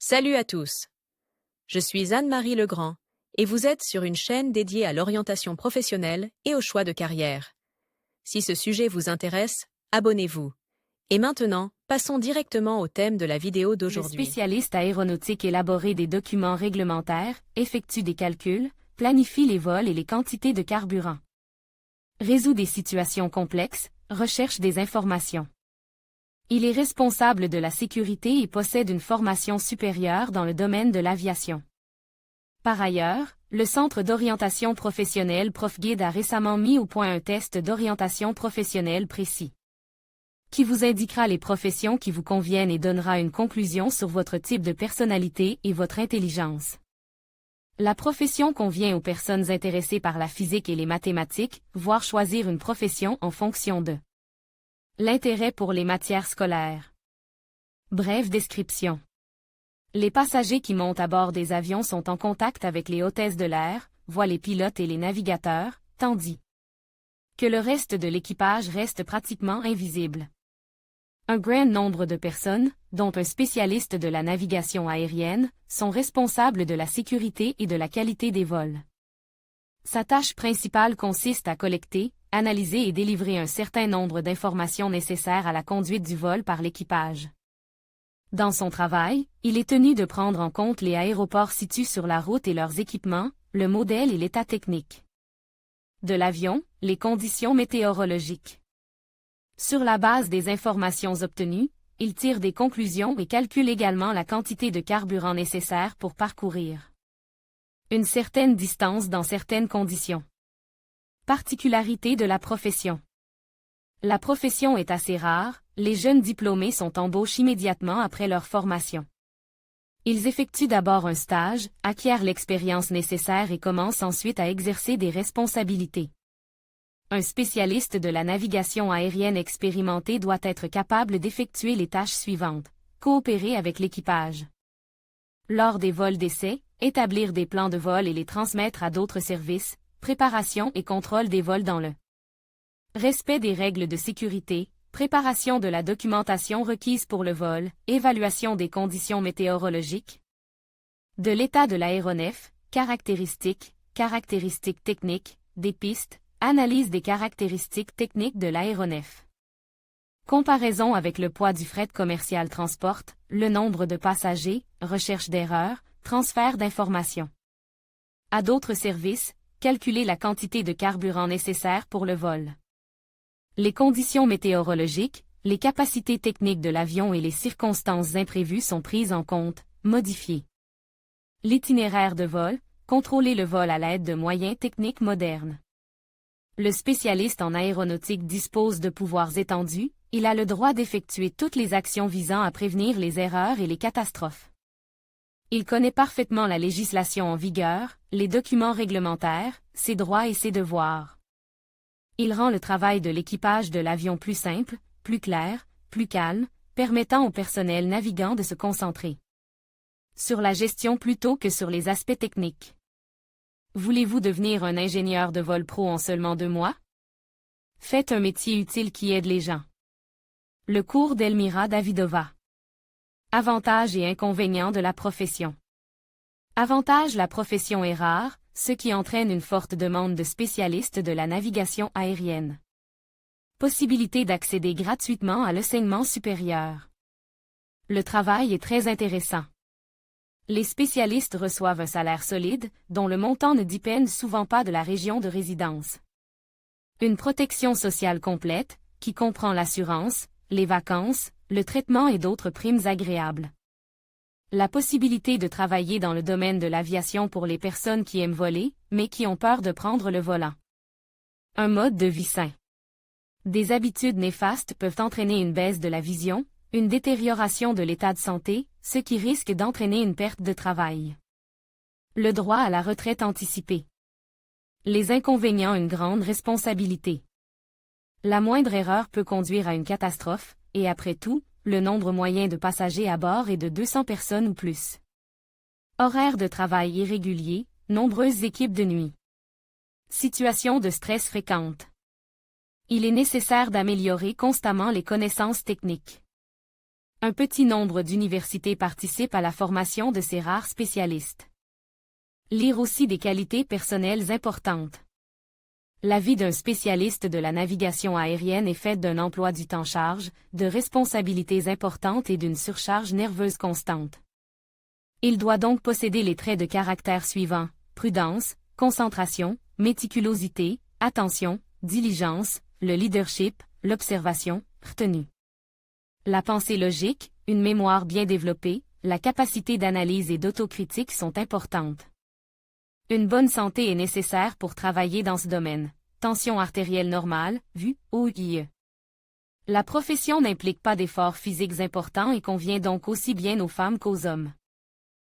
Salut à tous. Je suis Anne-Marie Legrand et vous êtes sur une chaîne dédiée à l'orientation professionnelle et au choix de carrière. Si ce sujet vous intéresse, abonnez-vous. Et maintenant, passons directement au thème de la vidéo Le d'aujourd'hui. spécialiste aéronautique élabore des documents réglementaires, effectue des calculs, planifie les vols et les quantités de carburant. Résout des situations complexes, recherche des informations. Il est responsable de la sécurité et possède une formation supérieure dans le domaine de l'aviation. Par ailleurs, le Centre d'orientation professionnelle ProfGuide a récemment mis au point un test d'orientation professionnelle précis, qui vous indiquera les professions qui vous conviennent et donnera une conclusion sur votre type de personnalité et votre intelligence. La profession convient aux personnes intéressées par la physique et les mathématiques, voire choisir une profession en fonction de l'intérêt pour les matières scolaires. Brève description. Les passagers qui montent à bord des avions sont en contact avec les hôtesses de l'air, voient les pilotes et les navigateurs, tandis que le reste de l'équipage reste pratiquement invisible. Un grand nombre de personnes, dont un spécialiste de la navigation aérienne, sont responsables de la sécurité et de la qualité des vols. Sa tâche principale consiste à collecter, analyser et délivrer un certain nombre d'informations nécessaires à la conduite du vol par l'équipage. Dans son travail, il est tenu de prendre en compte les aéroports situés sur la route et leurs équipements, le modèle et l'état technique de l'avion, les conditions météorologiques. Sur la base des informations obtenues, il tire des conclusions et calcule également la quantité de carburant nécessaire pour parcourir une certaine distance dans certaines conditions. Particularité de la profession. La profession est assez rare, les jeunes diplômés sont embauchés immédiatement après leur formation. Ils effectuent d'abord un stage, acquièrent l'expérience nécessaire et commencent ensuite à exercer des responsabilités. Un spécialiste de la navigation aérienne expérimenté doit être capable d'effectuer les tâches suivantes. Coopérer avec l'équipage. Lors des vols d'essai, établir des plans de vol et les transmettre à d'autres services, préparation et contrôle des vols dans le respect des règles de sécurité, préparation de la documentation requise pour le vol, évaluation des conditions météorologiques, de l'état de l'aéronef, caractéristiques techniques, des pistes, analyse des caractéristiques techniques de l'aéronef. Comparaison avec le poids du fret commercial transporte, le nombre de passagers, recherche d'erreurs, transfert d'informations à d'autres services, calculer la quantité de carburant nécessaire pour le vol. Les conditions météorologiques, les capacités techniques de l'avion et les circonstances imprévues sont prises en compte, modifiées. L'itinéraire de vol, contrôler le vol à l'aide de moyens techniques modernes. Le spécialiste en aéronautique dispose de pouvoirs étendus, il a le droit d'effectuer toutes les actions visant à prévenir les erreurs et les catastrophes. Il connaît parfaitement la législation en vigueur, les documents réglementaires, ses droits et ses devoirs. Il rend le travail de l'équipage de l'avion plus simple, plus clair, plus calme, permettant au personnel navigant de se concentrer sur la gestion plutôt que sur les aspects techniques. Voulez-vous devenir un ingénieur de vol pro en seulement 2 mois? Faites un métier utile qui aide les gens. Le cours d'Elmira Davidova. Avantages et inconvénients de la profession. Avantage: la profession est rare, ce qui entraîne une forte demande de spécialistes de la navigation aérienne. Possibilité d'accéder gratuitement à l'enseignement supérieur. Le travail est très intéressant. Les spécialistes reçoivent un salaire solide, dont le montant ne dépend souvent pas de la région de résidence. Une protection sociale complète, qui comprend l'assurance, les vacances, le traitement et d'autres primes agréables. La possibilité de travailler dans le domaine de l'aviation pour les personnes qui aiment voler, mais qui ont peur de prendre le volant. Un mode de vie sain. Des habitudes néfastes peuvent entraîner une baisse de la vision, une détérioration de l'état de santé, ce qui risque d'entraîner une perte de travail. Le droit à la retraite anticipée. Les inconvénients: une grande responsabilité. La moindre erreur peut conduire à une catastrophe, et après tout, le nombre moyen de passagers à bord est de 200 personnes ou plus. Horaires de travail irréguliers, nombreuses équipes de nuit. Situation de stress fréquente. Il est nécessaire d'améliorer constamment les connaissances techniques. Un petit nombre d'universités participent à la formation de ces rares spécialistes. Lire aussi des qualités personnelles importantes. La vie d'un spécialiste de la navigation aérienne est faite d'un emploi du temps charge, de responsabilités importantes et d'une surcharge nerveuse constante. Il doit donc posséder les traits de caractère suivants: prudence, concentration, méticulosité, attention, diligence, le leadership, l'observation, retenue. La pensée logique, une mémoire bien développée, la capacité d'analyse et d'autocritique sont importantes. Une bonne santé est nécessaire pour travailler dans ce domaine. Tension artérielle normale, vue, OIE. La profession n'implique pas d'efforts physiques importants et convient donc aussi bien aux femmes qu'aux hommes.